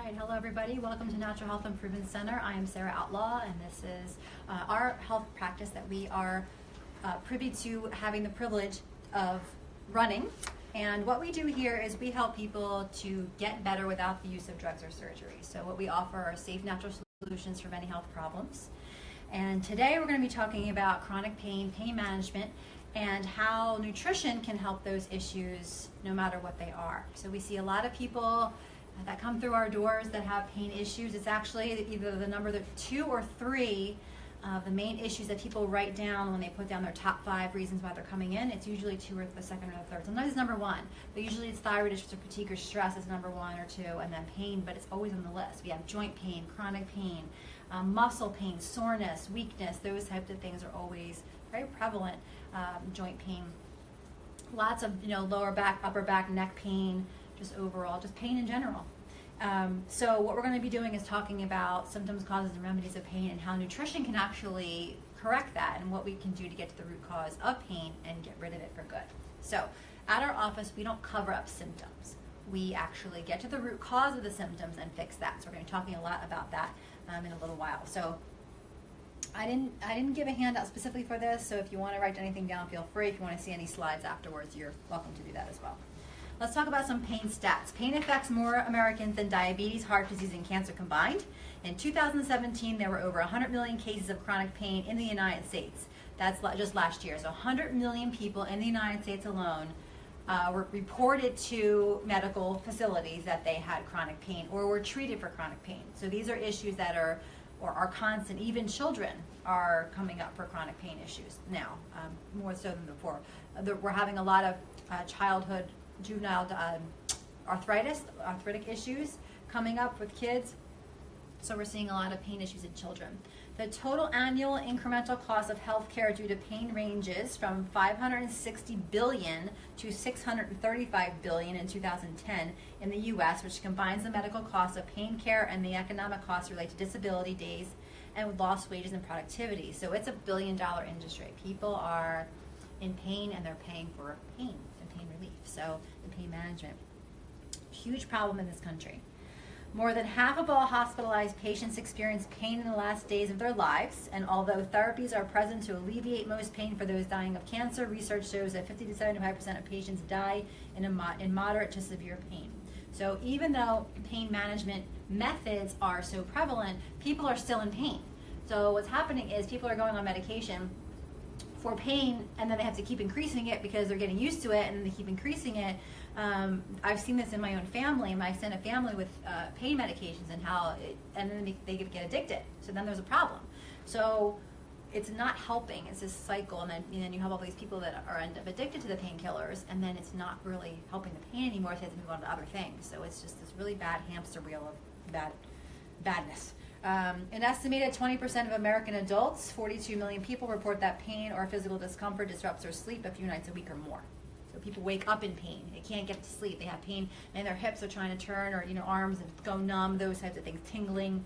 right, hello everybody. Welcome to Natural Health Improvement Center. I am Sarah Outlaw, and this is our health practice that we are privy to having the privilege of running. And what we do here is we help people to get better without the use of drugs or surgery. So what we offer are safe, natural solutions for many health problems. And today we're going to be talking about chronic pain, pain management, and how nutrition can help those issues no matter what they are. So we see a lot of people that come through our doors that have pain issues. It's actually either the number 2 or 3 of the main issues that people write down when they put down their top 5 reasons why they're coming in. It's usually 2 or the second or the third. Sometimes it's number 1, but usually it's thyroid issues or fatigue or stress is number 1 or 2, and then pain, but it's always on the list. We have joint pain, chronic pain, muscle pain, soreness, weakness. Those types of things are always very prevalent. Joint pain, lots of lower back, upper back, neck pain, just overall, just pain in general. So what we're going to be doing is talking about symptoms, causes, and remedies of pain and how nutrition can actually correct that and what we can do to get to the root cause of pain and get rid of it for good. So at our office, we don't cover up symptoms. We actually get to the root cause of the symptoms and fix that. So we're going to be talking a lot about that in a little while. So I didn't give a handout specifically for this, so if you want to write anything down, feel free. If you want to see any slides afterwards, you're welcome to do that as well. Let's talk about some pain stats. Pain affects more Americans than diabetes, heart disease, and cancer combined. In 2017, there were over 100 million cases of chronic pain in the United States. That's just last year. So 100 million people in the United States alone were reported to medical facilities that they had chronic pain or were treated for chronic pain. So these are issues that are constant. Even children are coming up for chronic pain issues now, more so than before. We're having a lot of childhood, juvenile arthritic issues coming up with kids. So we're seeing a lot of pain issues in children. The total annual incremental cost of healthcare due to pain ranges from $560 billion to $635 billion in 2010 in the U.S., which combines the medical costs of pain care and the economic costs related to disability days and lost wages and productivity. So it's a billion-dollar industry. People are in pain and they're paying for pain and pain relief. So the pain management, huge problem in this country. More than half of all hospitalized patients experience pain in the last days of their lives, and although therapies are present to alleviate most pain for those dying of cancer, research shows that 50 to 75% of patients die in moderate to severe pain. So even though pain management methods are so prevalent, people are still in pain. So what's happening is people are going on medication for pain, and then they have to keep increasing it because they're getting used to it, and then they keep increasing it. I've seen this in my own family, my extended family, with pain medications and then they get addicted. So then there's a problem. So it's not helping. It's this cycle, and then you have all these people that end up addicted to the painkillers, and then it's not really helping the pain anymore. So they have to move on to other things. So it's just this really bad hamster wheel of badness. An estimated 20% of American adults, 42 million people, report that pain or physical discomfort disrupts their sleep a few nights a week or more. So people wake up in pain. They can't get to sleep. They have pain in their hips are trying to turn, or arms and go numb, those types of things, tingling.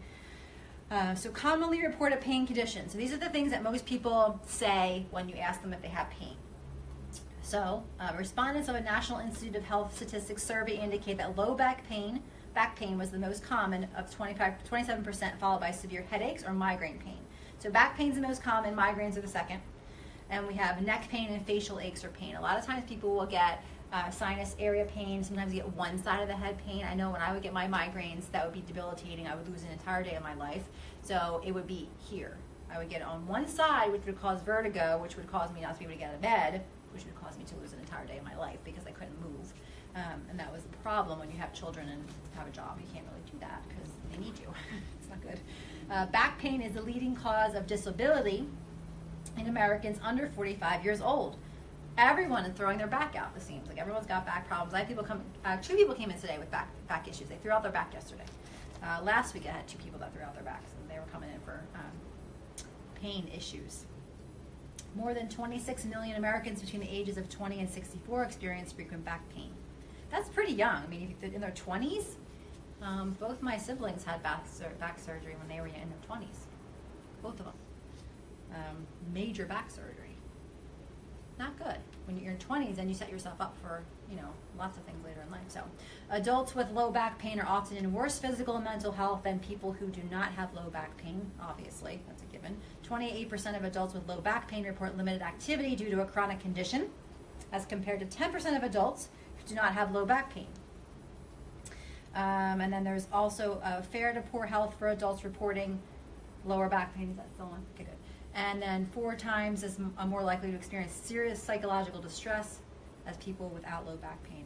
So commonly reported pain conditions. So these are the things that most people say when you ask them if they have pain. So respondents of a National Institute of Health Statistics survey indicate that low back pain was the most common of 27%, followed by severe headaches or migraine pain. So back pain is the most common, migraines are the second. And we have neck pain and facial aches or pain. A lot of times people will get sinus area pain. Sometimes you get one side of the head pain. I know when I would get my migraines, that would be debilitating. I would lose an entire day of my life. So it would be here. I would get it on one side, which would cause vertigo, which would cause me not to be able to get out of bed, which would cause me to lose an entire day of my life because I couldn't move. And that was the problem when you have children and have a job. You can't really do that because they need you. It's not good. Back pain is the leading cause of disability in Americans under 45 years old. Everyone is throwing their back out, it seems. Like everyone's got back problems. I had people 2 people came in today with back issues. They threw out their back yesterday. Last week I had 2 people that threw out their backs, and they were coming in for pain issues. More than 26 million Americans between the ages of 20 and 64 experience frequent back pain. That's pretty young. I mean, in their 20s, both my siblings had back surgery when they were in their 20s. Both of them. Major back surgery. Not good. When you're in your 20s, then you set yourself up for lots of things later in life. So adults with low back pain are often in worse physical and mental health than people who do not have low back pain. Obviously, that's a given. 28% of adults with low back pain report limited activity due to a chronic condition, as compared to 10% of adults who do not have low back pain. And then there's also fair to poor health for adults reporting lower back pain. Is that still on? Okay, good. And then 4 times as more likely to experience serious psychological distress as people without low back pain.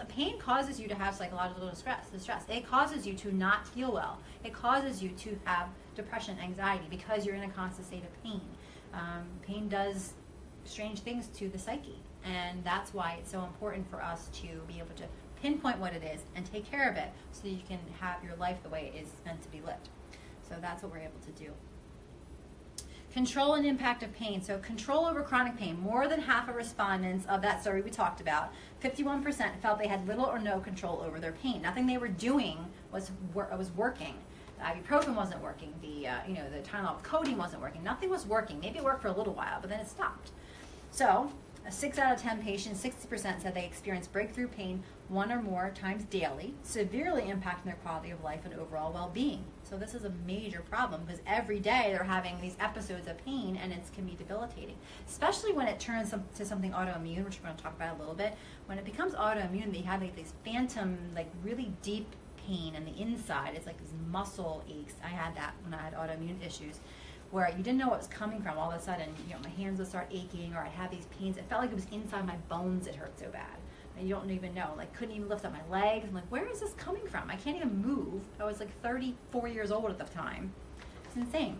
Pain causes you to have psychological distress. It causes you to not feel well. It causes you to have depression, anxiety, because you're in a constant state of pain. Pain does strange things to the psyche, and that's why it's so important for us to be able to pinpoint what it is and take care of it so that you can have your life the way it is meant to be lived. So that's what we're able to do. Control and impact of pain. So control over chronic pain. More than half of respondents of that survey we talked about, 51% felt they had little or no control over their pain. Nothing they were doing was working. The ibuprofen wasn't working. The Tylenol with codeine wasn't working. Nothing was working. Maybe it worked for a little while, but then it stopped. So 6 out of 10 patients, 60% said they experienced breakthrough pain 1 or more times daily, severely impacting their quality of life and overall well-being. So this is a major problem because every day they're having these episodes of pain, and it can be debilitating, especially when it turns to something autoimmune, which we're going to talk about a little bit. When it becomes autoimmune, they have these phantom, really deep pain in the inside. It's like these muscle aches. I had that when I had autoimmune issues, where you didn't know what was coming from. All of a sudden, my hands would start aching, or I'd have these pains. It felt like it was inside my bones. It hurt so bad. And you don't even know. Couldn't even lift up my legs. I'm like, where is this coming from? I can't even move. I was 34 years old at the time. It's insane.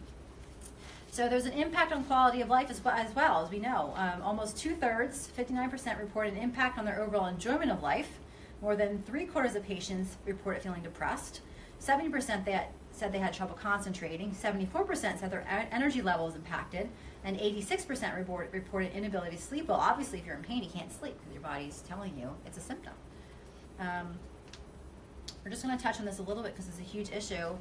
So there's an impact on quality of life as well, as we know. Almost 2/3, 59%, report an impact on their overall enjoyment of life. More than 3/4 of patients reported feeling depressed. 70% said they had trouble concentrating. 74% said their energy level was impacted. And 86% reported inability to sleep. Well, obviously, if you're in pain, you can't sleep because your body's telling you it's a symptom. We're just going to touch on this a little bit because it's a huge issue,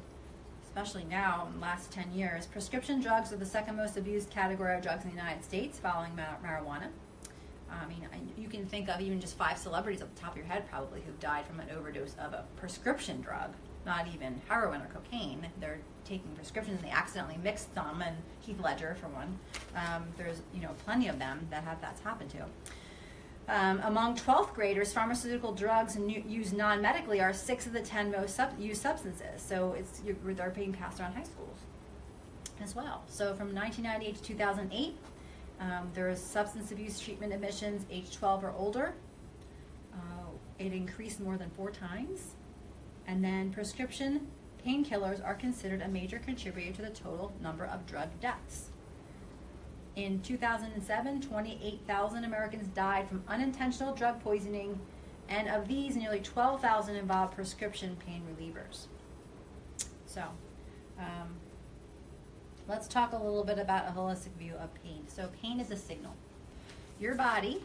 especially now in the last 10 years. Prescription drugs are the second most abused category of drugs in the United States, following marijuana. You can think of even just 5 celebrities off the top of your head probably who died from an overdose of a prescription drug, not even heroin or cocaine. They're taking prescriptions and they accidentally mixed them, and Heath Ledger for one. There's plenty of them that's happened to. Among 12th graders, pharmaceutical drugs used non-medically are 6 of the 10 most used substances. So they're being passed around high schools as well. So from 1998 to 2008, there was substance abuse treatment admissions age 12 or older. It increased more than 4 times. And then prescription painkillers are considered a major contributor to the total number of drug deaths. In 2007, 28,000 Americans died from unintentional drug poisoning, and of these, nearly 12,000 involved prescription pain relievers. So, let's talk a little bit about a holistic view of pain. So pain is a signal. Your body,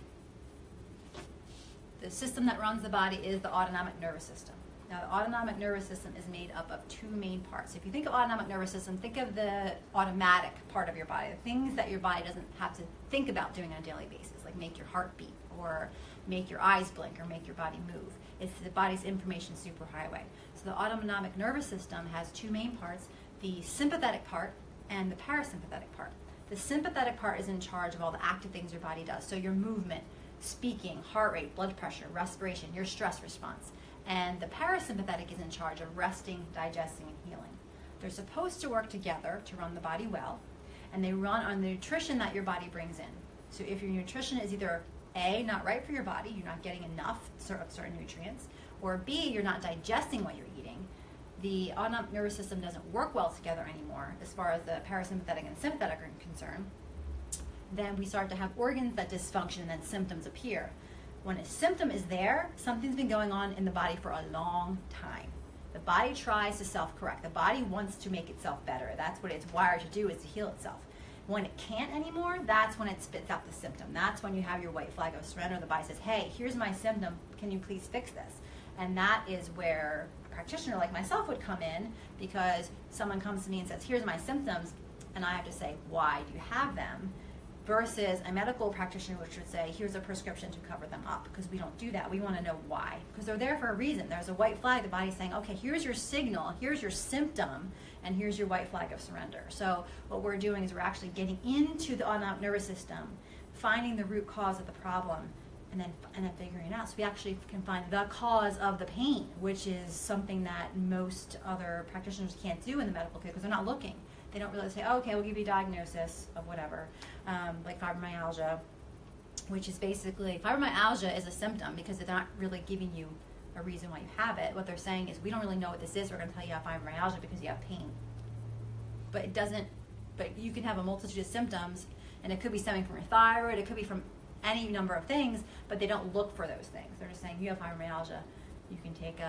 the system that runs the body is the autonomic nervous system. Now, the autonomic nervous system is made up of 2 main parts. If you think of autonomic nervous system, think of the automatic part of your body, the things that your body doesn't have to think about doing on a daily basis, like make your heart beat or make your eyes blink or make your body move. It's the body's information superhighway. So the autonomic nervous system has 2 main parts, the sympathetic part and the parasympathetic part. The sympathetic part is in charge of all the active things your body does. So your movement, speaking, heart rate, blood pressure, respiration, your stress response. And the parasympathetic is in charge of resting, digesting, and healing. They're supposed to work together to run the body well, and they run on the nutrition that your body brings in. So if your nutrition is either A, not right for your body, you're not getting enough of certain nutrients, or B, you're not digesting what you're eating, the autonomic nervous system doesn't work well together anymore as far as the parasympathetic and sympathetic are concerned, then we start to have organs that dysfunction and then symptoms appear. When a symptom is there, something's been going on in the body for a long time. The body tries to self-correct. The body wants to make itself better. That's what it's wired to do, is to heal itself. When it can't anymore, that's when it spits out the symptom. That's when you have your white flag of surrender. The body says, hey, here's my symptom. Can you please fix this? And that is where a practitioner like myself would come in, because someone comes to me and says, here's my symptoms, and I have to say, why do you have them? versus a medical practitioner, which would say, here's a prescription to cover them up, because we don't do that. We want to know why, because they're there for a reason. There's a white flag. The body's saying, okay, here's your signal, here's your symptom, and here's your white flag of surrender. So what we're doing is we're actually getting into the autonomic nervous system, finding the root cause of the problem, and then figuring it out. So we actually can find the cause of the pain, which is something that most other practitioners can't do in the medical field because they're not looking. They don't really say, oh, okay, we'll give you a diagnosis of whatever, like fibromyalgia, which is basically, fibromyalgia is a symptom because they're not really giving you a reason why you have it. What they're saying is, we don't really know what this is. We're going to tell you have fibromyalgia because you have pain. But it doesn't, but you can have a multitude of symptoms, and it could be stemming from your thyroid, it could be from any number of things, but they don't look for those things. They're just saying, you have fibromyalgia, you can take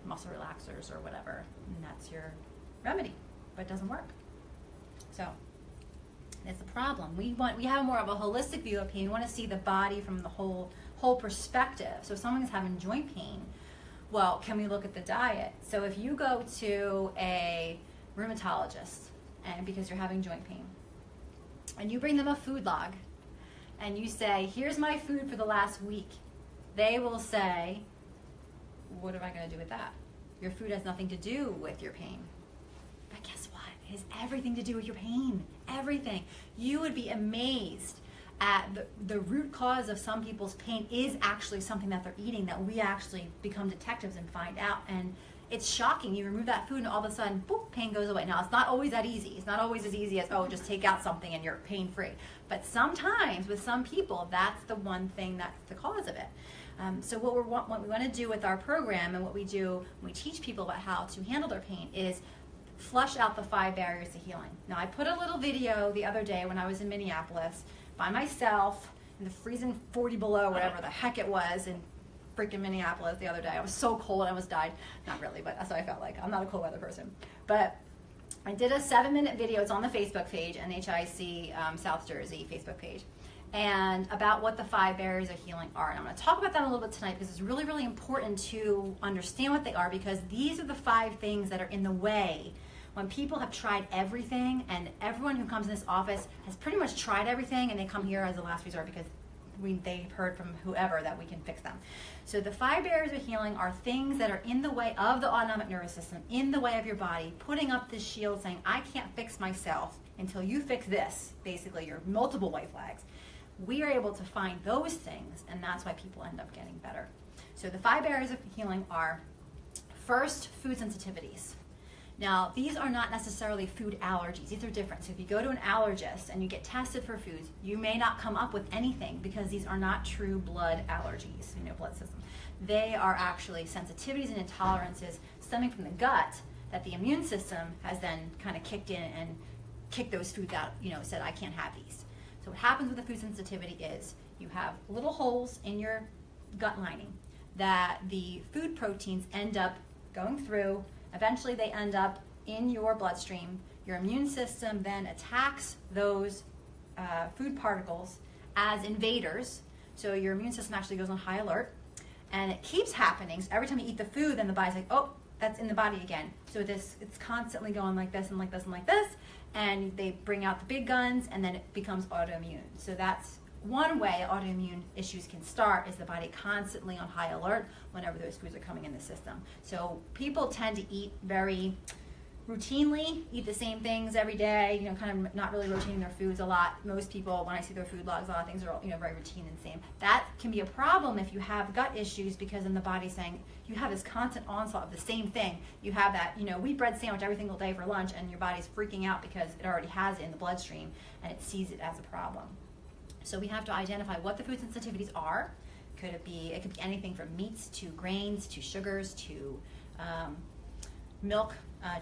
muscle relaxers or whatever, and that's your remedy, but it doesn't work. So that's the problem. We have more of a holistic view of pain. We want to see the body from the whole perspective. So if someone's having joint pain, well, can we look at the diet? So if you go to a rheumatologist, and because you're having joint pain, and you bring them a food log, and you say, here's my food for the last week, they will say, what am I going to do with that? Your food has nothing to do with your pain. But guess what? It has everything to do with your pain. Everything. You would be amazed at the root cause of some people's pain is actually something that they're eating, that we actually become detectives and find out. And it's shocking. You remove that food and all of a sudden, boop, pain goes away. Now, it's not always that easy. It's not always as easy as, oh, just take out something and you're pain-free. But sometimes, with some people, that's the one thing that's the cause of it. So what we want to do with our program, and what we do when we teach people about how to handle their pain, is flush out the 5 barriers to healing. Now, I put a little video the other day when I was in Minneapolis by myself in the freezing 40 below, whatever the heck it was, in freaking Minneapolis the other day. I was so cold, I almost died. Not really, but that's what I felt like. I'm not a cold weather person. But I did a 7-minute video. It's on the Facebook page, NHIC South Jersey Facebook page, and about what the 5 barriers of healing are. And I'm going to talk about that a little bit tonight because it's really, really important to understand what they are, because these are the 5 things that are in the way. When people have tried everything, and everyone who comes in this office has pretty much tried everything, and they come here as a last resort because they've heard from whoever that we can fix them. So the 5 barriers of healing are things that are in the way of the autonomic nervous system, in the way of your body, putting up this shield saying, I can't fix myself until you fix this, basically your multiple white flags. We are able to find those things, and that's why people end up getting better. So the 5 barriers of healing are, first, food sensitivities. Now, these are not necessarily food allergies. These are different. So if you go to an allergist and you get tested for foods, you may not come up with anything because these are not true blood allergies, blood system. They are actually sensitivities and intolerances stemming from the gut that the immune system has then kind of kicked in and kicked those foods out, said, I can't have these. So what happens with a food sensitivity is you have little holes in your gut lining that the food proteins end up going through. Eventually they end up in your bloodstream. Your immune system then attacks those food particles as invaders. So your immune system actually goes on high alert, and it keeps happening. So every time you eat the food, then the body's like, oh, that's in the body again. So it's constantly going like this and like this and like this, and they bring out the big guns, and then it becomes autoimmune. So that's one way autoimmune issues can start, is the body constantly on high alert whenever those foods are coming in the system. So people tend to eat very routinely, eat the same things every day, kind of not really rotating their foods a lot. Most people, when I see their food logs, a lot of things are very routine and same. That can be a problem if you have gut issues, because then the body's saying, you have this constant onslaught of the same thing. You have that, wheat bread sandwich every single day for lunch, and your body's freaking out because it already has it in the bloodstream, and it sees it as a problem. So we have to identify what the food sensitivities are. It could be anything from meats to grains to sugars to milk,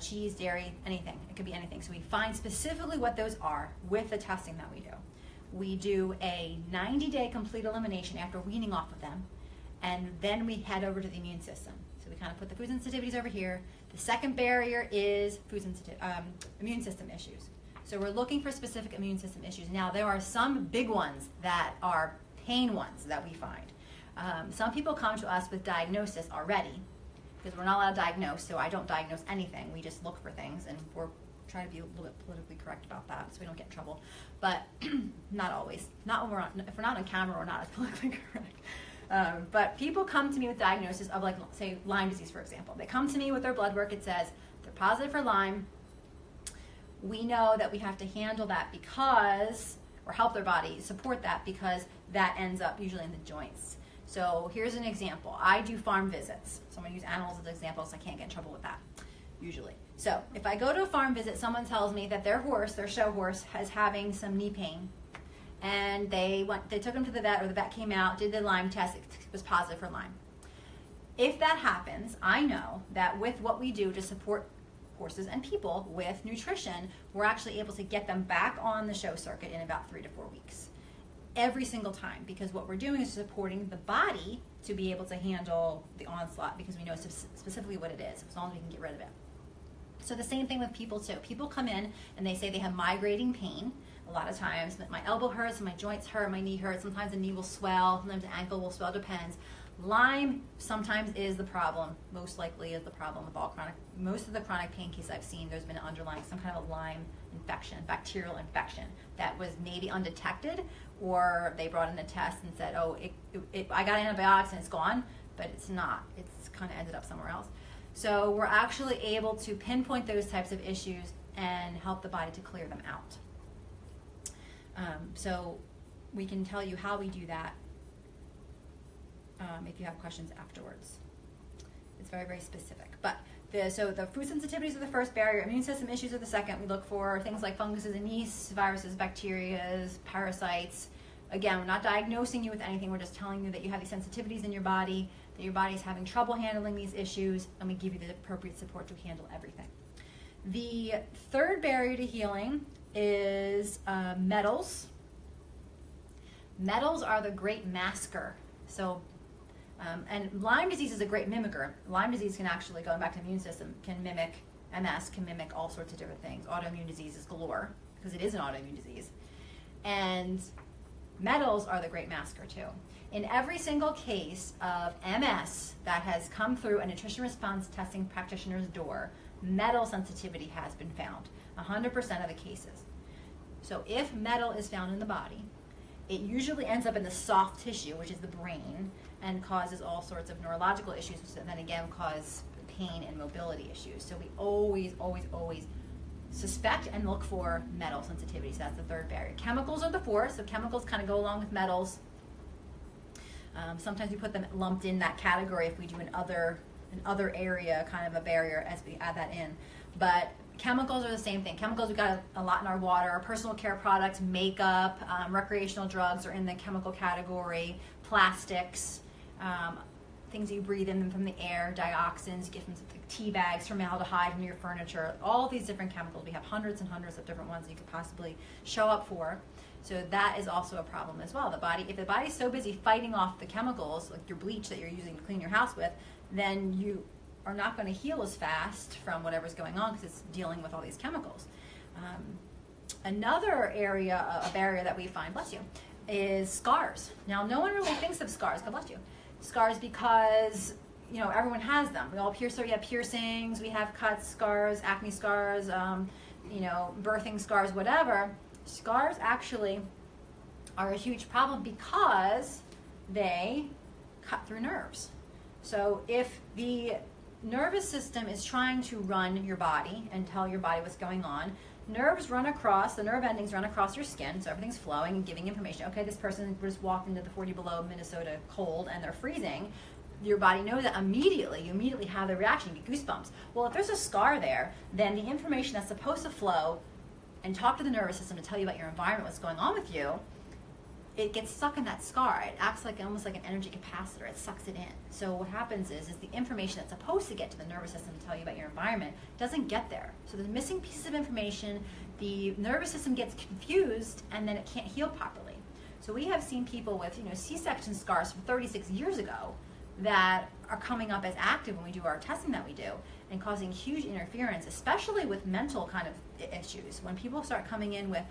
cheese, dairy, anything. It could be anything. So we find specifically what those are with the testing that we do. We do a 90-day complete elimination after weaning off of them, and then we head over to the immune system. So we kind of put the food sensitivities over here. The second barrier is immune system issues. So we're looking for specific immune system issues. Now, there are some big ones that are pain ones that we find. Some people come to us with diagnosis already, because we're not allowed to diagnose, so I don't diagnose anything. We just look for things, and we're try to be a little bit politically correct about that so we don't get in trouble, but not always. Not when if we're not on camera, we're not as politically correct. But people come to me with diagnosis of, like, say, Lyme disease, for example. They come to me with their blood work. It says they're positive for Lyme. We know that we have to handle that because, or help their body support that, because that ends up usually in the joints. So here's an example. I do farm visits. So I'm going to use animals as examples so I can't get in trouble with that, usually. So if I go to a farm visit, someone tells me that their horse, their show horse, is having some knee pain. And they took him to the vet, or the vet came out, did the Lyme test, it was positive for Lyme. If that happens, I know that with what we do to support horses and people with nutrition, we're actually able to get them back on the show circuit in about 3 to 4 weeks. Every single time, because what we're doing is supporting the body to be able to handle the onslaught, because we know specifically what it is, as long as we can get rid of it. So the same thing with people too. People come in and they say they have migrating pain. A lot of times, my elbow hurts, my joints hurt, my knee hurts. Sometimes the knee will swell, sometimes the ankle will swell, depends. Lyme sometimes is the problem, most likely is the problem with all chronic. Most of the chronic pain cases I've seen, there's been an underlying some kind of a Lyme infection, bacterial infection that was maybe undetected, or they brought in a test and said, oh, I got antibiotics and it's gone, but it's not. It's kind of ended up somewhere else. So we're actually able to pinpoint those types of issues and help the body to clear them out. So we can tell you how we do that if you have questions afterwards. It's very, very specific. But so the food sensitivities are the first barrier. Immune system issues are the second. We look for things like funguses and yeasts, viruses, bacteria, parasites. Again, we're not diagnosing you with anything. We're just telling you that you have these sensitivities in your body, that your body is having trouble handling these issues, and we give you the appropriate support to handle everything. The third barrier to healing is metals. Metals are the great masker. So, and Lyme disease is a great mimicker. Lyme disease can actually, going back to the immune system, can mimic MS, can mimic all sorts of different things. Autoimmune diseases galore, because it is an autoimmune disease. And metals are the great masker too. In every single case of MS that has come through a nutrition response testing practitioner's door, metal sensitivity has been found, 100% of the cases. So if metal is found in the body, it usually ends up in the soft tissue, which is the brain, and causes all sorts of neurological issues, which then again cause pain and mobility issues. So we always, always, always suspect and look for metal sensitivity. So that's the third barrier. Chemicals are the fourth, so chemicals kind of go along with metals. Sometimes we put them lumped in that category if we do an other area kind of a barrier as we add that in. But chemicals are the same thing. Chemicals, we've got a lot in our water. Our personal care products, makeup, recreational drugs are in the chemical category. Plastics, things you breathe in from the air, dioxins, you get from tea bags, formaldehyde from your furniture, all these different chemicals. We have hundreds and hundreds of different ones you could possibly show up for. So that is also a problem as well. If the body's so busy fighting off the chemicals, like your bleach that you're using to clean your house with, then you are not going to heal as fast from whatever's going on because it's dealing with all these chemicals. Another area, a barrier that we find, bless you, is scars. Now, no one really thinks of scars, God bless you, scars because, you know, everyone has them. We all we have piercings, we have cuts, scars, acne scars, you know, birthing scars, whatever. Scars actually are a huge problem because they cut through nerves. So if the nervous system is trying to run your body and tell your body what's going on, the nerve endings run across your skin, so everything's flowing and giving information. Okay, this person just walked into the 40 below Minnesota cold and they're freezing. Your body knows that immediately. You immediately have the reaction, you get goosebumps. Well, if there's a scar there, then the information that's supposed to flow and talk to the nervous system to tell you about your environment, what's going on with you, it gets stuck in that scar. It acts like almost like an energy capacitor. It sucks it in. So what happens is the information that's supposed to get to the nervous system to tell you about your environment doesn't get there. So there's missing pieces of information. The nervous system gets confused, and then it can't heal properly. So we have seen people with, you know, C-section scars from 36 years ago that are coming up as active when we do our testing that we do and causing huge interference, especially with mental kind of issues. When people start coming in with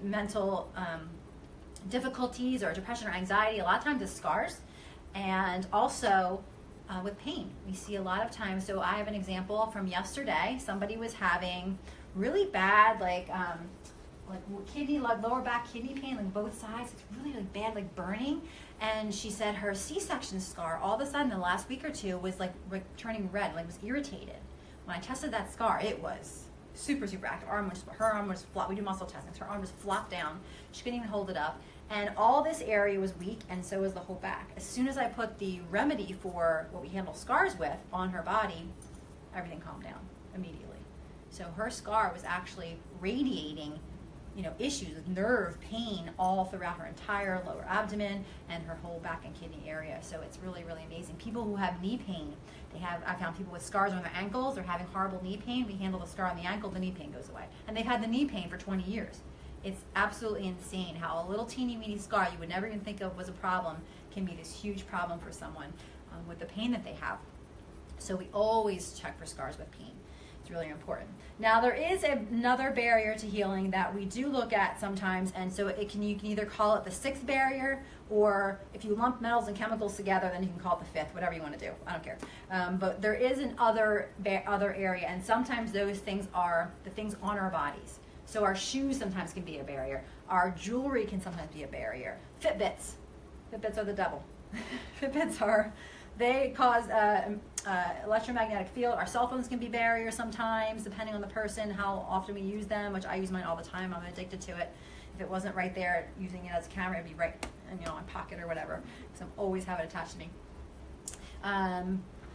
mental difficulties or depression or anxiety, a lot of times it's scars, and also with pain. We see a lot of times, so I have an example from yesterday. Somebody was having really bad, like kidney, like lower back kidney pain, like both sides. It's really like bad, like burning. And she said her C-section scar, all of a sudden in the last week or two, was like turning red, like was irritated. When I tested that scar, it was super, super active. Her arm was flop. We do muscle testings. Her arm was flopped down. She couldn't even hold it up. And all this area was weak, and so was the whole back. As soon as I put the remedy for what we handle scars with on her body, everything calmed down immediately. So her scar was actually radiating, issues with nerve pain all throughout her entire lower abdomen and her whole back and kidney area. So it's really, really amazing. People who have knee pain, I found people with scars on their ankles, they're having horrible knee pain. We handle the scar on the ankle, the knee pain goes away. And they've had the knee pain for 20 years. It's absolutely insane how a little teeny weeny scar you would never even think of was a problem can be this huge problem for someone with the pain that they have. So we always check for scars with pain. It's really important. Now there is another barrier to healing that we do look at sometimes, and so you can either call it the sixth barrier, or if you lump metals and chemicals together, then you can call it the fifth, whatever you want to do. I don't care. But there is an other area, and sometimes those things are the things on our bodies. So our shoes sometimes can be a barrier. Our jewelry can sometimes be a barrier. Fitbits are the devil. They cause electromagnetic field. Our cell phones can be barriers sometimes, depending on the person, how often we use them, which I use mine all the time. I'm addicted to it. If it wasn't right there, using it as a camera, it'd be right in my pocket or whatever, because I always have it attached to me.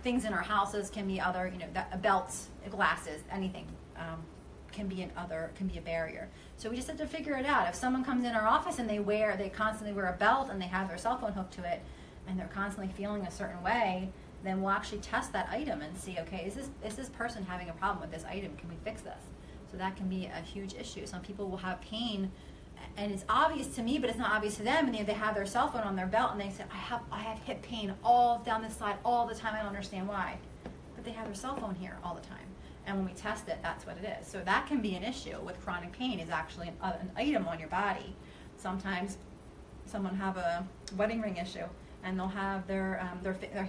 Things in our houses can be other, belts, glasses, anything. Can be a barrier. So we just have to figure it out. If someone comes in our office and they constantly wear a belt and they have their cell phone hooked to it, and they're constantly feeling a certain way, then we'll actually test that item and see, okay, is this person having a problem with this item? Can we fix this? So that can be a huge issue. Some people will have pain, and it's obvious to me, but it's not obvious to them. And they have their cell phone on their belt, and they say, I have hip pain all down this side all the time. I don't understand why, but they have their cell phone here all the time. And when we test it, that's what it is. So that can be an issue with chronic pain, is actually an item on your body. Sometimes someone have a wedding ring issue, and they'll have their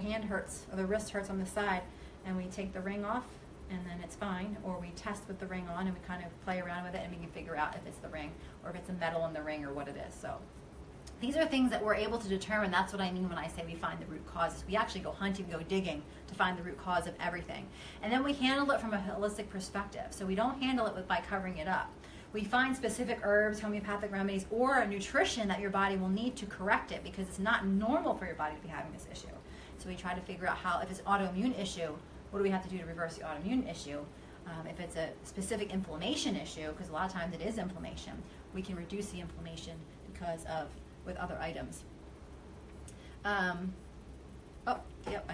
hand hurts or their wrist hurts on the side, and we take the ring off, and then it's fine. Or we test with the ring on, and we kind of play around with it, and we can figure out if it's the ring or if it's a metal in the ring or what it is. So these are things that we're able to determine. That's what I mean when I say we find the root causes. We actually go hunting, go digging to find the root cause of everything. And then we handle it from a holistic perspective. So we don't handle it by covering it up. We find specific herbs, homeopathic remedies, or nutrition that your body will need to correct it, because it's not normal for your body to be having this issue. So we try to figure out how, if it's an autoimmune issue, what do we have to do to reverse the autoimmune issue? If it's a specific inflammation issue, because a lot of times it is inflammation, we can reduce the inflammation with other items. I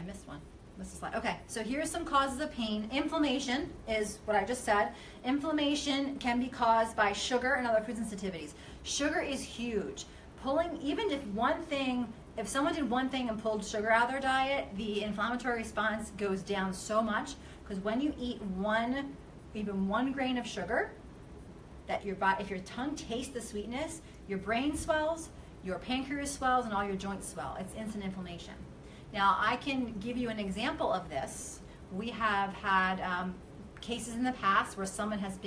missed one. Missed a slide. Okay, so here's some causes of pain. Inflammation is what I just said. Inflammation can be caused by sugar and other food sensitivities. Sugar is huge. Even if someone did one thing and pulled sugar out of their diet, the inflammatory response goes down so much, because when you eat even one grain of sugar, that your body, if your tongue tastes the sweetness, your brain swells, your pancreas swells, and all your joints swell. It's instant inflammation. Now, I can give you an example of this. We have had cases in the past where someone has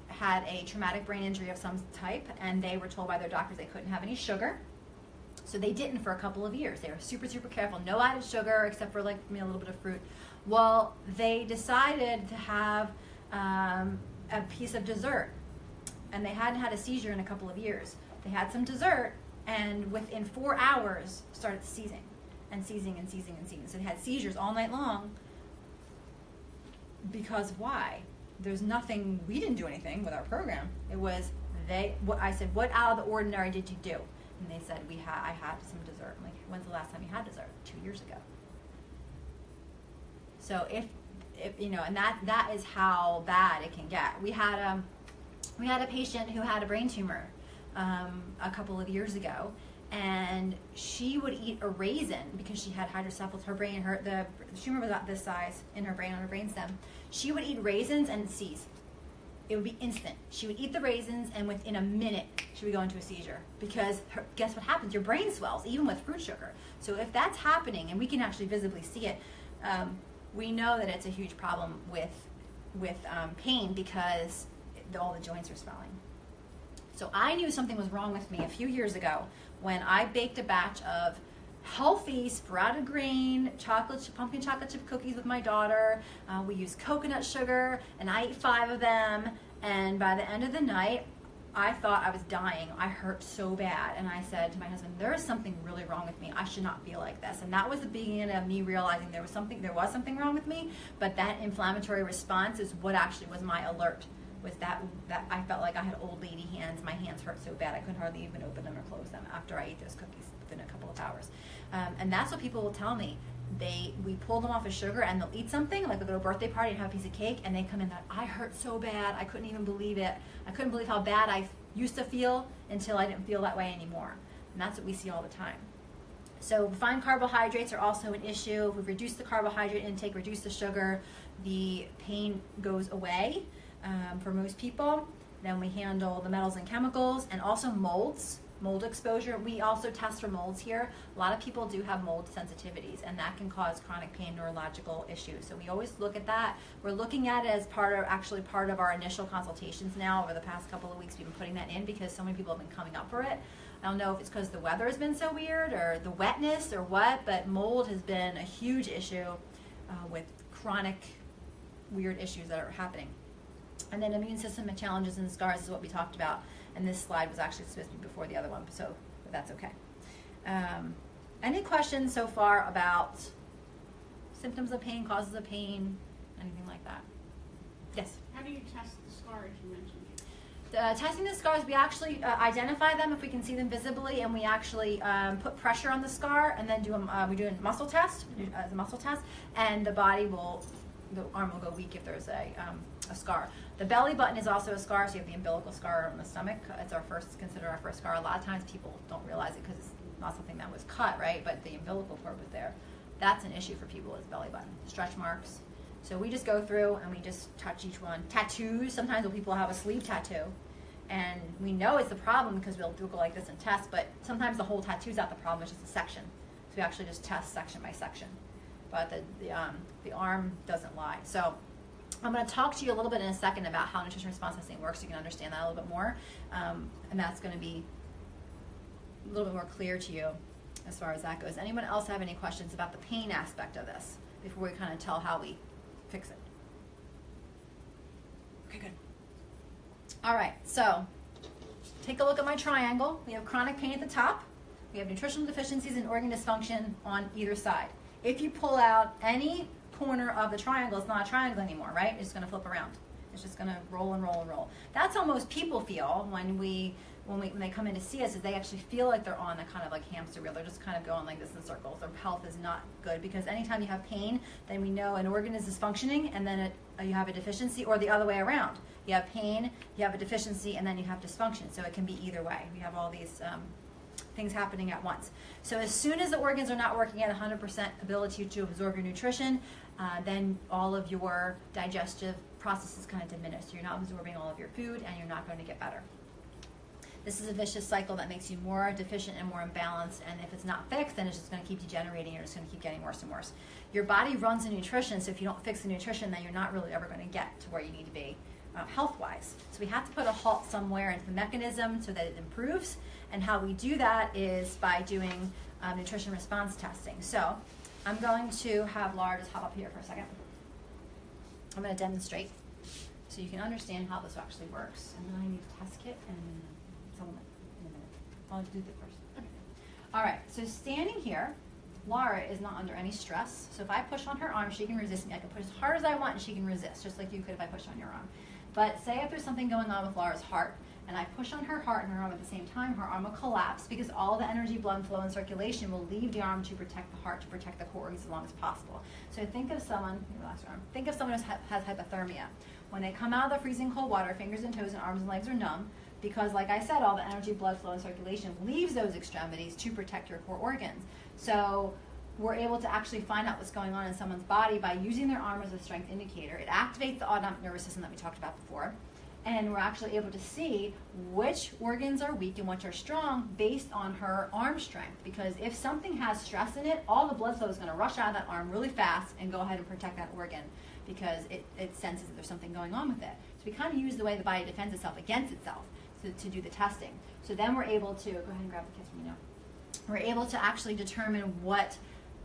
had a traumatic brain injury of some type, and they were told by their doctors they couldn't have any sugar. So they didn't for a couple of years. They were super, super careful. No added sugar except for a little bit of fruit. Well, they decided to have a piece of dessert, and they hadn't had a seizure in a couple of years. They had some dessert, and within 4 hours started seizing and seizing and seizing and seizing. So they had seizures all night long. Because why? There's nothing, we didn't do anything with our program. It was I said, what out of the ordinary did you do? And they said, I had some dessert. I'm like, when's the last time you had dessert? 2 years ago. So if and that is how bad it can get. We had a patient who had a brain tumor a couple of years ago, and she would eat a raisin because she had hydrocephalus. Her brain, the tumor was about this size in her brain, on her brainstem. She would eat raisins and seize. it would be instant. She would eat the raisins, and within a minute, she would go into a seizure. Because guess what happens? Your brain swells, even with fruit sugar. So if that's happening, and we can actually visibly see it, we know that it's a huge problem with pain because all the joints are swelling. So I knew something was wrong with me a few years ago when I baked a batch of healthy sprouted grain pumpkin chocolate chip cookies with my daughter. We used coconut sugar, and I ate 5 of them, and by the end of the night I thought I was dying. I hurt so bad, and I said to my husband, there is something really wrong with me. I should not feel like this. And that was the beginning of me realizing there was something wrong with me, but that inflammatory response is what actually was my alert. Was that I felt like I had old lady hands. My hands hurt so bad I couldn't hardly even open them or close them after I ate those cookies within a couple of hours. And that's what people will tell me. We pull them off of sugar, and they'll eat something, like they'll go to a birthday party and have a piece of cake, and they come in that, I hurt so bad, I couldn't even believe it. I couldn't believe how bad I used to feel until I didn't feel that way anymore. And that's what we see all the time. So refined carbohydrates are also an issue. If we reduce the carbohydrate intake, reduce the sugar, the pain goes away for most people. Then we handle the metals and chemicals, and also molds. Mold exposure. We also test for molds here. A lot of people do have mold sensitivities, and that can cause chronic pain, neurological issues. So we always look at that. We're looking at it as part of our initial consultations now. Over the past couple of weeks, we've been putting that in because so many people have been coming up for it. I don't know if it's because the weather has been so weird or the wetness or what, but mold has been a huge issue with chronic weird issues that are happening. And then immune system and challenges and scars is what we talked about. And this slide was actually supposed to be before the other one, so but that's okay. Any questions so far about symptoms of pain, causes of pain, anything like that? Yes? How do you test the scars you mentioned? Testing the scars, we actually identify them if we can see them visibly, and we actually put pressure on the scar, and then we do a muscle test, and the arm will go weak if there's a scar. The belly button is also a scar, so you have the umbilical scar on the stomach. It's considered our first scar. A lot of times people don't realize it because it's not something that was cut, right? But the umbilical cord was there. That's an issue for people is belly button. Stretch marks. So we just go through and we just touch each one. Tattoos. Sometimes people have a sleeve tattoo, and we know it's the problem because we'll go like this and test. But sometimes the whole tattoo's not the problem; it's just a section. So we actually just test section by section. But the arm doesn't lie. So I'm going to talk to you a little bit in a second about how nutrition response testing works so you can understand that a little bit more. And that's going to be a little bit more clear to you as far as that goes. Anyone else have any questions about the pain aspect of this before we kind of tell how we fix it? Okay, good. All right, so take a look at my triangle. We have chronic pain at the top. We have nutritional deficiencies and organ dysfunction on either side. If you pull out any corner of the triangle, it's not a triangle anymore, right? It's going to flip around. It's just going to roll and roll and roll. That's how most people feel when they come in to see us, is they actually feel like they're on a kind of like hamster wheel. They're just kind of going like this in circles. Their health is not good because anytime you have pain, then we know an organ is dysfunctioning, and then you have a deficiency, or the other way around. You have pain, you have a deficiency, and then you have dysfunction. So it can be either way. We have all these things happening at once. So as soon as the organs are not working at 100% ability to absorb your nutrition, then all of your digestive processes kind of diminish. So you're not absorbing all of your food, and you're not going to get better. This is a vicious cycle that makes you more deficient and more imbalanced, and if it's not fixed, then it's just going to keep degenerating. You're just going to keep getting worse and worse. Your body runs on nutrition, so if you don't fix the nutrition, then you're not really ever going to get to where you need to be health-wise. So we have to put a halt somewhere into the mechanism so that it improves, and how we do that is by doing nutrition response testing. So I'm going to have Laura just hop up here for a second. I'm going to demonstrate so you can understand how this actually works. And then I need a test kit and supplement in a minute. I'll do that first. Okay. All right, so standing here, Laura is not under any stress. So if I push on her arm, she can resist me. I can push as hard as I want and she can resist, just like you could if I pushed on your arm. But say if there's something going on with Laura's heart, and I push on her heart and her arm at the same time, her arm will collapse because all the energy, blood flow, and circulation will leave the arm to protect the heart, to protect the core organs as long as possible. So think of someone, relax your arm, think of someone who has hypothermia. When they come out of the freezing cold water, fingers and toes and arms and legs are numb because, like I said, all the energy, blood flow, and circulation leaves those extremities to protect your core organs. So we're able to actually find out what's going on in someone's body by using their arm as a strength indicator. It activates the autonomic nervous system that we talked about before. And we're actually able to see which organs are weak and which are strong based on her arm strength. Because if something has stress in it, all the blood flow is going to rush out of that arm really fast and go ahead and protect that organ because it senses that there's something going on with it. So we kind of use the way the body defends itself against itself to do the testing. So then we're able to, go ahead and grab the kits from me now. We're able to actually determine what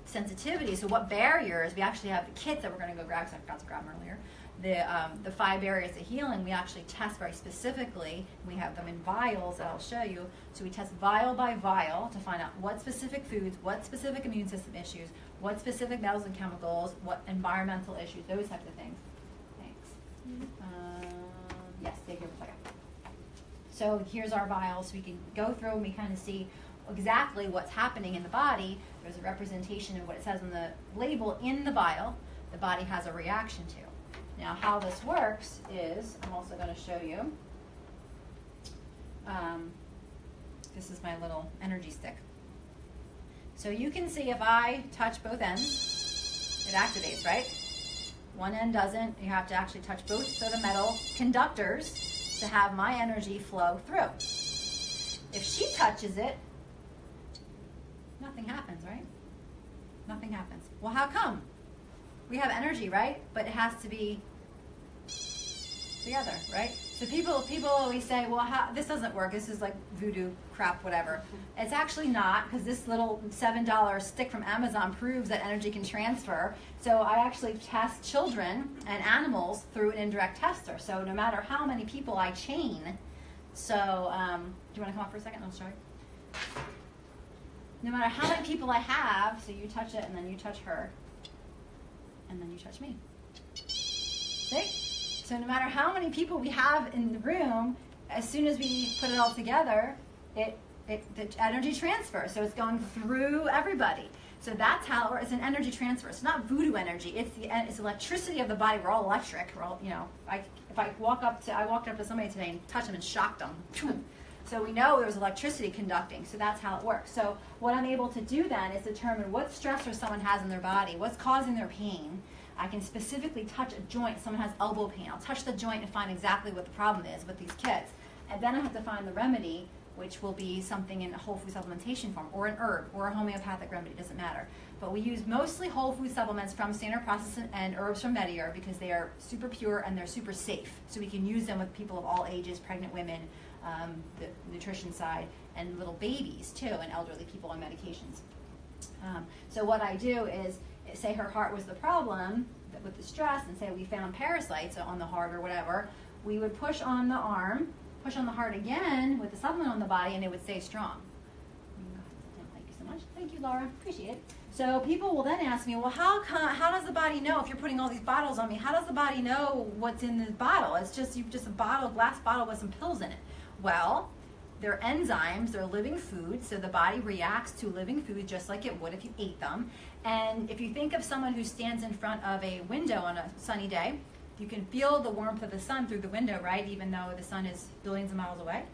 sensitivity, so what barriers. We actually have the kits that we're going to go grab, because I forgot to grab them earlier. The 5 barriers to healing, we actually test very specifically. We have them in vials that I'll show you. So we test vial by vial to find out what specific foods, what specific immune system issues, what specific metals and chemicals, what environmental issues, those types of things. Thanks. Yes, stay here for a second. So here's our vials. So we can go through and we kind of see exactly what's happening in the body. There's a representation of what it says on the label in the vial. The body has a reaction to. Now, how this works is, I'm also going to show you, this is my little energy stick. So you can see if I touch both ends, it activates, right? One end doesn't. You have to actually touch both of the metal conductors to have my energy flow through. If she touches it, nothing happens, right? Nothing happens. Well, how come? We have energy, right? But it has to be together, right? So people always say, well, this doesn't work. This is like voodoo crap, whatever. It's actually not, because this little $7 stick from Amazon proves that energy can transfer. So I actually test children and animals through an indirect tester. So no matter how many people I chain, so do you want to come up for a second? I'll show you. No matter how many people I have, so you touch it and then you touch her, and then you touch me. See? So no matter how many people we have in the room, as soon as we put it all together, the energy transfers. So it's going through everybody. So that's how it's an energy transfer. It's not voodoo energy. It's electricity of the body. We're all electric. We're all, I walked up to somebody today and touched them and shocked them. So we know there's electricity conducting, so that's how it works. So what I'm able to do then is determine what stressor someone has in their body, what's causing their pain. I can specifically touch a joint. Someone has elbow pain. I'll touch the joint and find exactly what the problem is with these kids. And then I have to find the remedy, which will be something in a whole food supplementation form, or an herb, or a homeopathic remedy, doesn't matter. But we use mostly whole food supplements from Standard Process and herbs from Medior because they are super pure and they're super safe. So we can use them with people of all ages, pregnant women, the nutrition side, and little babies too, and elderly people on medications. So what I do is, say her heart was the problem with the stress, and say we found parasites on the heart or whatever, we would push on the arm, push on the heart again with the supplement on the body, and it would stay strong. Thank you so much. Thank you, Laura. Appreciate it. So people will then ask me, well, how does the body know if you're putting all these bottles on me? How does the body know what's in this bottle? It's just a glass bottle with some pills in it. Well, they're enzymes, they're living food, so the body reacts to living food just like it would if you ate them. And if you think of someone who stands in front of a window on a sunny day, you can feel the warmth of the sun through the window, right? Even though the sun is billions of miles away.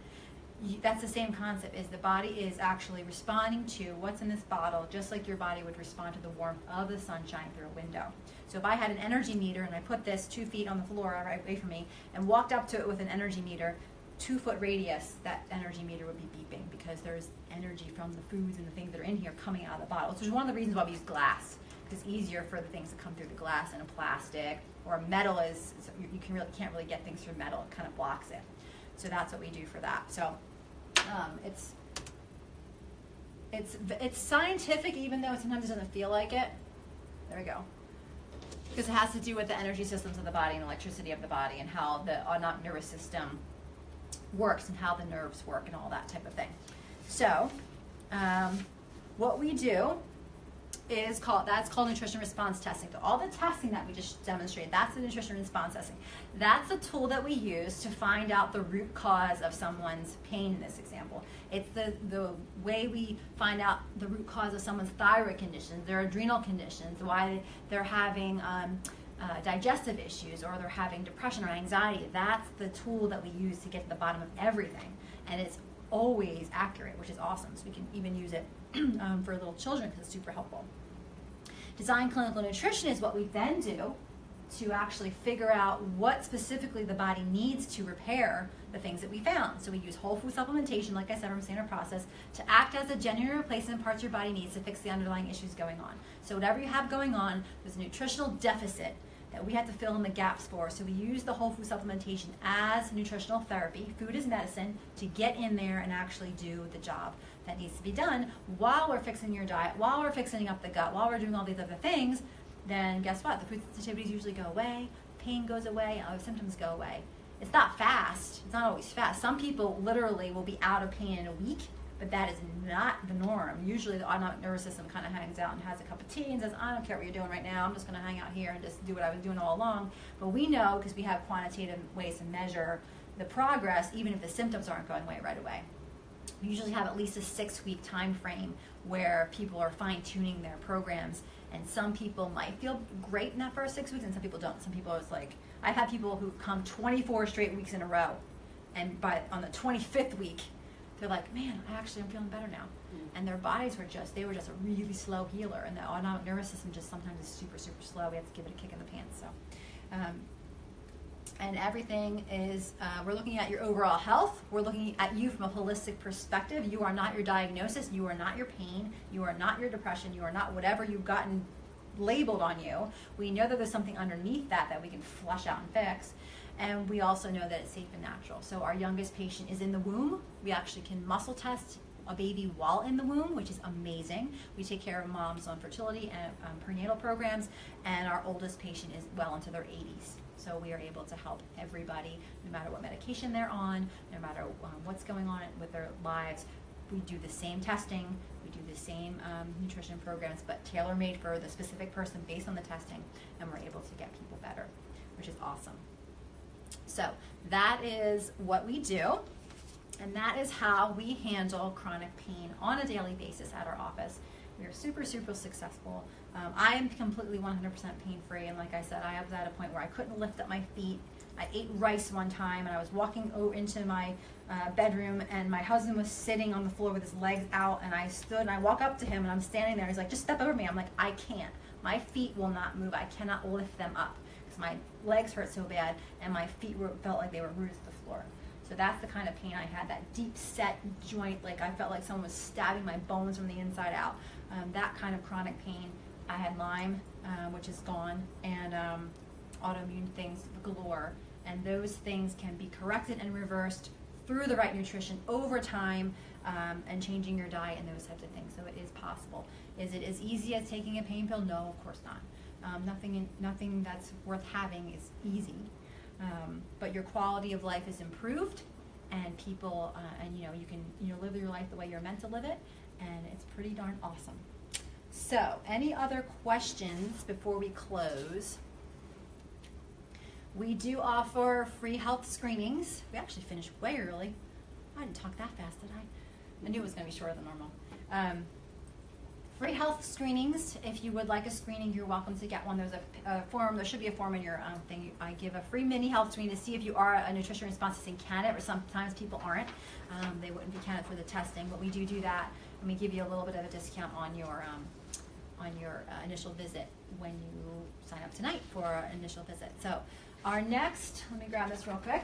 That's the same concept, is the body is actually responding to what's in this bottle, just like your body would respond to the warmth of the sunshine through a window. So if I had an energy meter and I put this 2 feet on the floor right away from me and walked up to it with an energy meter, 2-foot radius, that energy meter would be beeping because there's energy from the foods and the things that are in here coming out of the bottle. So it's one of the reasons why we use glass. It's easier for the things to come through the glass than a plastic, or a metal is, you can't really get things through metal. It kind of blocks it. So that's what we do for that. So it's scientific, even though sometimes it doesn't feel like it. There we go. Because it has to do with the energy systems of the body and electricity of the body and how the autonomic nervous system works and how the nerves work and all that type of thing. So what we do is called nutrition response testing. So all the testing that we just demonstrated, that's the nutrition response testing. That's the tool that we use to find out the root cause of someone's pain in this example. It's the way we find out the root cause of someone's thyroid conditions, their adrenal conditions, why they're having digestive issues, or they're having depression or anxiety. That's the tool that we use to get to the bottom of everything. And it's always accurate, which is awesome. So we can even use it for little children because it's super helpful. Design clinical nutrition is what we then do to actually figure out what specifically the body needs to repair the things that we found. So we use whole food supplementation, like I said, from standard process, to act as a genuine replacement parts your body needs to fix the underlying issues going on. So whatever you have going on, there's a nutritional deficit that we have to fill in the gaps for. So we use the whole food supplementation as nutritional therapy, food is medicine, to get in there and actually do the job that needs to be done while we're fixing your diet, while we're fixing up the gut, while we're doing all these other things. Then guess what? The food sensitivities usually go away, pain goes away, and other symptoms go away. It's not fast. It's not always fast. Some people literally will be out of pain in a week, but that is not the norm. Usually the autonomic nervous system kind of hangs out and has a cup of tea and says, I don't care what you're doing right now. I'm just going to hang out here and just do what I was doing all along. But we know, because we have quantitative ways to measure the progress, even if the symptoms aren't going away right away. We usually have at least a 6-week time frame where people are fine-tuning their programs. And some people might feel great in that first 6 weeks, and some people don't. Some people, it's like, I've had people who come 24 straight weeks in a row, and on the 25th week, they're like, man, I'm feeling better now. And their bodies were just a really slow healer, and the autonomic nervous system just sometimes is super, super slow. We have to give it a kick in the pants. So, and everything is, we're looking at your overall health. We're looking at you from a holistic perspective. You are not your diagnosis. You are not your pain. You are not your depression. You are not whatever you've gotten labeled on you. We know that there's something underneath that we can flush out and fix. And we also know that it's safe and natural. So our youngest patient is in the womb. We actually can muscle test a baby while in the womb, which is amazing. We take care of moms on fertility and prenatal programs. And our oldest patient is well into their 80s. So we are able to help everybody, no matter what medication they're on, no matter what's going on with their lives. We do the same testing, we do the same nutrition programs, but tailor-made for the specific person based on the testing, and we're able to get people better, which is awesome. So that is what we do, and that is how we handle chronic pain on a daily basis at our office. We are super, super successful. I am completely 100% pain-free, and like I said, I was at a point where I couldn't lift up my feet. I ate rice one time, and I was walking into my bedroom, and my husband was sitting on the floor with his legs out, and I stood, and I walk up to him, and I'm standing there. He's like, just step over me. I'm like, I can't. My feet will not move. I cannot lift them up because my legs hurt so bad, and my feet felt like they were rooted to the floor. So that's the kind of pain I had, that deep set joint, like I felt like someone was stabbing my bones from the inside out. That kind of chronic pain. I had Lyme, which is gone, and autoimmune things galore. And those things can be corrected and reversed through the right nutrition over time, and changing your diet and those types of things. So it is possible. Is it as easy as taking a pain pill? No, of course not. Nothing that's worth having is easy. But your quality of life is improved, and people, and you can live your life the way you're meant to live it, and it's pretty darn awesome. So, any other questions before we close? We do offer free health screenings. We actually finished way early. I didn't talk that fast, did I? I knew it was going to be shorter than normal. Free health screenings. If you would like a screening, you're welcome to get one. There's a form. There should be a form in your thing. I give a free mini health screening to see if you are a nutrition response testing candidate, or sometimes people aren't. They wouldn't be candidate for the testing, but we do that, and we give you a little bit of a discount on your initial visit when you sign up tonight for an initial visit. So our next, let me grab this real quick.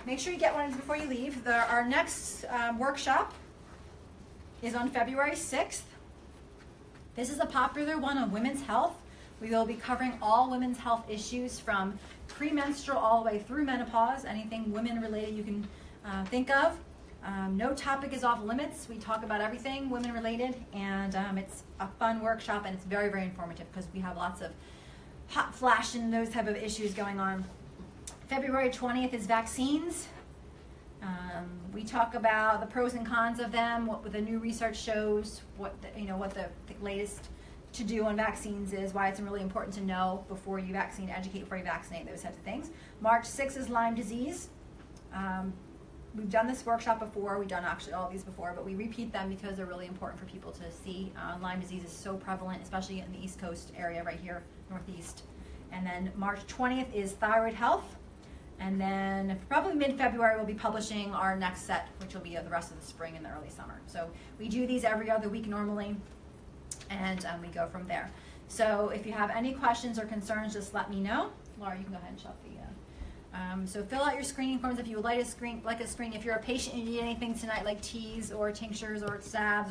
Make sure you get one before you leave. Our next workshop is on February 6th. This is a popular one on women's health. We will be covering all women's health issues from premenstrual all the way through menopause, anything women related you can think of. No topic is off limits. We talk about everything women related, and it's a fun workshop, and it's very, very informative because we have lots of hot flash and those type of issues going on. February 20th is vaccines. We talk about the pros and cons of them, what the new research shows, what the latest to do on vaccines is, why it's really important to know before you educate before you vaccinate, those types of things. March 6th is Lyme disease. We've done this workshop before. We've done actually all of these before, but we repeat them because they're really important for people to see. Lyme disease is so prevalent, especially in the East Coast area right here, Northeast. And then March 20th is thyroid health. And then probably mid-February we'll be publishing our next set, which will be the rest of the spring and the early summer. So we do these every other week normally, and we go from there. So if you have any questions or concerns, just let me know. Laura, you can go ahead and shut the. So fill out your screening forms if you would like a screen. If you're a patient and you need anything tonight, like teas or tinctures or salves or